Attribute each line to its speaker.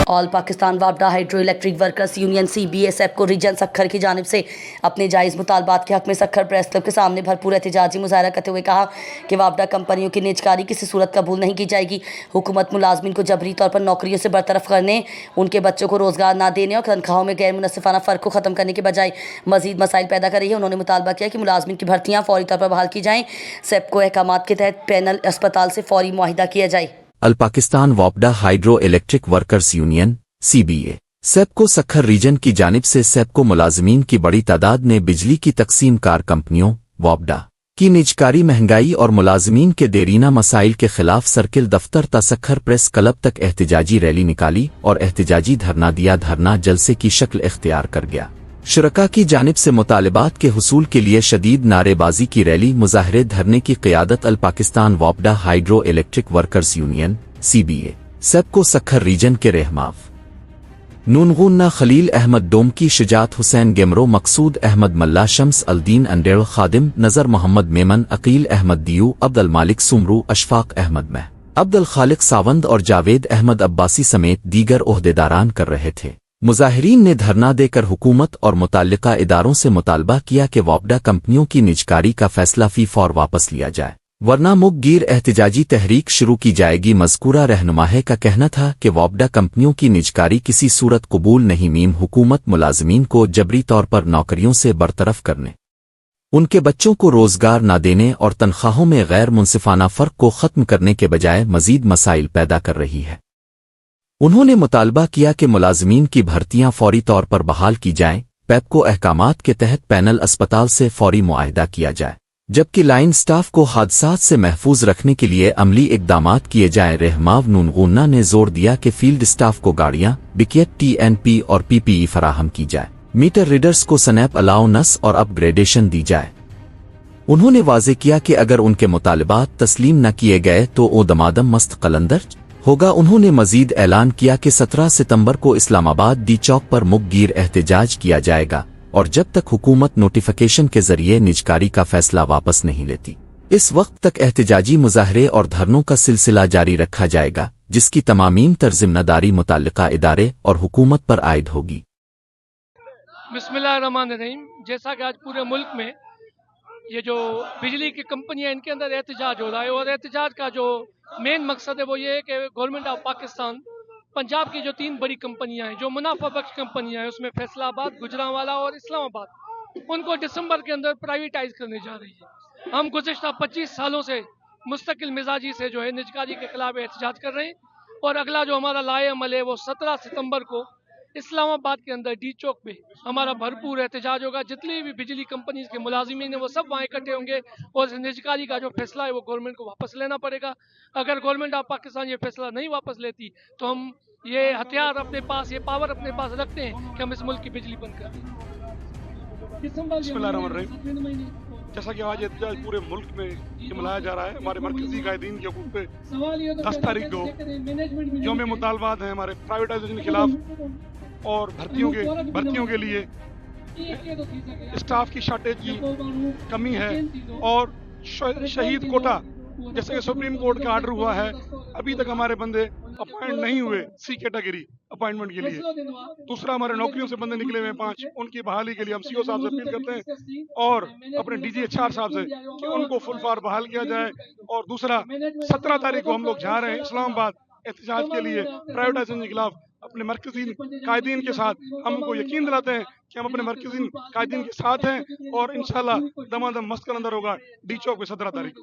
Speaker 1: All Pakistan वापडा hydro electric workers union CBA-SEP को reason Sukkur की जानिब से अपने जायज़ मुतालबात के हक़ में सक्खर प्रेस क्लब के सामने भरपूर एहतजाजी मुजाहरा करते हुए कहा कि वापडा कंपनियों की निजकारी किसी सूरत कबूल नहीं की जाएगी। हुकूमत मुलाजमिन को जबरी तौर पर नौकरियों से बरतरफ करने, उनके बच्चों को रोज़गार ना देने और तनख्वाहों में गैर मुनसिफाना फ़र्क को ख़त्म करने के बजाय मज़ीद मसाइल पैदा कर रही है। उन्होंने मुतालबा किया कि मुलाजमिन की भर्तियाँ फौरी तौर पर बहाल की जाएँ। SEP को अहकामात के तहत पैनल अस्पताल से फौरी मुआहिदा किया जाए।
Speaker 2: अल पाकिस्तान वापडा hydro electric workers union CBA-SEP को सक्खर रीजन की जानिब से SEP को मुलाजमीन की बड़ी तादाद ने बिजली की तकसीम कार कंपनियों वापडा की निजकारी, महंगाई और मुलाजमीन के देरीना मसाइल के खिलाफ सर्किल दफ्तर ता सक्खर प्रेस क्लब तक एहतजाजी रैली निकाली और एहतजाजी धरना दिया। धरना जलसे की शक्ल इख्तियार कर गया। शुरका की जानिब से मुतालिबात के हुसूल के लिए शदीद नारेबाजी की रैली मुजाहरे धरने की क़ियादत अल पाकिस्तान वापडा hydro electric workers union CBA-SEP को सक्खर रीजन के रहमाव नूनगुन्ना खलील अहमद डोमकी, शुजात हुसैन गेमरो, मकसूद अहमद मल्ला, शम्स अल-दीन अंडेल खादिम, नज़र मोहम्मद मेमन, अकील अहमद दियू, अब्दुल मालिक सुमरू, अशफाक अहमद मह, अब्दुल खालिक सावंद और जावेद अहमद अब्बासी समेत दीगर ओहदेदारान कर रहे थे। मुजाहिरीन ने धरना देकर हुकूमत और मुताल्लिका इदारों से मुतालबा किया कि वापडा कंपनियों की निजकारी का फैसला फी फौर वापस लिया जाए, वरना मुखगिर एहतजाजी तहरीक शुरू की जाएगी। मज़कूरा रहनुमाहे का कहना था कि वापडा कंपनियों की निजकारी किसी सूरत कबूल नहीं। मीम हुकूमत मुलाजमीन को जबरी तौर पर नौकरियों से बरतरफ करने, उनके बच्चों को रोज़गार न देने और तनख्वाहों में गैर मुनसिफाना फ़र्क को ख़त्म करने के बजाय मज़ीद मसाइल पैदा कर रही है। उन्होंने मुतालबा किया कि मुलाजमीन की भर्तियाँ फौरी तौर पर बहाल की जाएँ। PEP को अहकामात के तहत पैनल अस्पताल से फौरी मुआहिदा किया जाए, जबकि लाइन स्टाफ को हादसात से महफूज रखने के लिए अमली इक़दामात किए जाएँ। रहमाव नूनगुन्ना ने जोर दिया कि फील्ड स्टाफ को गाड़ियाँ, बिकेट, TNP और PPE फराहम की जाए, मीटर रीडर्स को स्नैप अलाउंस और अपग्रेडेशन दी जाए। उन्होंने वाज़े किया कि अगर उनके मुतालिबात तस्लीम न किए गए तो ओ दमादम मस्त कलंदर होगा। उन्होंने मजीद ऐलान किया कि 17 सितंबर को इस्लामाबाद डी चौक पर मुखगिर एहतजाज किया जाएगा और जब तक हुकूमत नोटिफिकेशन के जरिए निजकारी का फैसला वापस नहीं लेती, इस वक्त तक एहतजाजी मुजाहरे और धरनों का सिलसिला जारी रखा जाएगा, जिसकी तमामीन तर जिम्मेदारी मुताल्लिका इदारे और हुकूमत पर आयद होगी।
Speaker 3: बिस्मिल्लाहिर्रहमानिर्रहीम। जैसा कि आज पूरे मुल्क में ये जो बिजली की कंपनियां, इनके अंदर एहतजाज हो रहा है और एहतजाज का जो मेन मकसद है वो ये है कि गवर्नमेंट ऑफ पाकिस्तान पंजाब की जो 3 बड़ी कंपनियां हैं, जो मुनाफा बख्श कंपनियां हैं, उसमें फैसलाबाद, गुजरांवाला और इस्लामाबाद, उनको दिसंबर के अंदर प्राइवेटाइज करने जा रही है। हम गुज़िश्ता 25 सालों से मुस्तकिल मिजाजी से जो है निजकारी के खिलाफ एहतजाज कर रहे हैं और अगला जो हमारा लाए अमल है वो 17 सितंबर को इस्लामाबाद के अंदर डी चौक पे हमारा भरपूर एहतजाज होगा। जितनी भी बिजली कंपनीज के मुलाजिमीन हैं वो सब वहाँ इकट्ठे होंगे और निजकारी का जो फैसला है वो गवर्नमेंट को वापस लेना पड़ेगा। अगर गवर्नमेंट ऑफ पाकिस्तान ये फैसला नहीं वापस लेती तो हम ये हथियार अपने पास, ये पावर अपने पास रखते हैं कि हम इस मुल्क की बिजली बंद कर दें।
Speaker 4: जैसा कि आज एहतजाज पूरे मुल्क में ये मनाया जा रहा है, हमारे मरकजी कायदीन के हकूक़ पे 10 तारीख को यौम मुतालबात हैं हमारे प्राइवेटाइजेशन के खिलाफ और भर्तियों के लिए स्टाफ की शॉर्टेज की कमी है और शहीद कोटा जैसे कि सुप्रीम कोर्ट का ऑर्डर हुआ है, अभी तक हमारे बंदे अपॉइंट नहीं हुए C कैटेगरी अपॉइंटमेंट के लिए। दूसरा, हमारे नौकरियों से बंदे निकले हुए 5, उनकी बहाली के लिए हम CO साहब से अपील करते हैं और अपने DG HR साहब से कि उनको फुल फार बहाल किया जाए। और दूसरा, 17 तारीख को हम लोग जा रहे हैं इस्लामाबाद एहतजाज के लिए प्राइवेटाइजेशन के खिलाफ। अपने मरकजी कायदीन के साथ हमको यकीन दिलाते हैं कि हम अपने मरकजी कायदीन के साथ हैं और इंशाल्लाह दमादम मस्त कलंदर होगा डी चौक पे 17 तारीख को।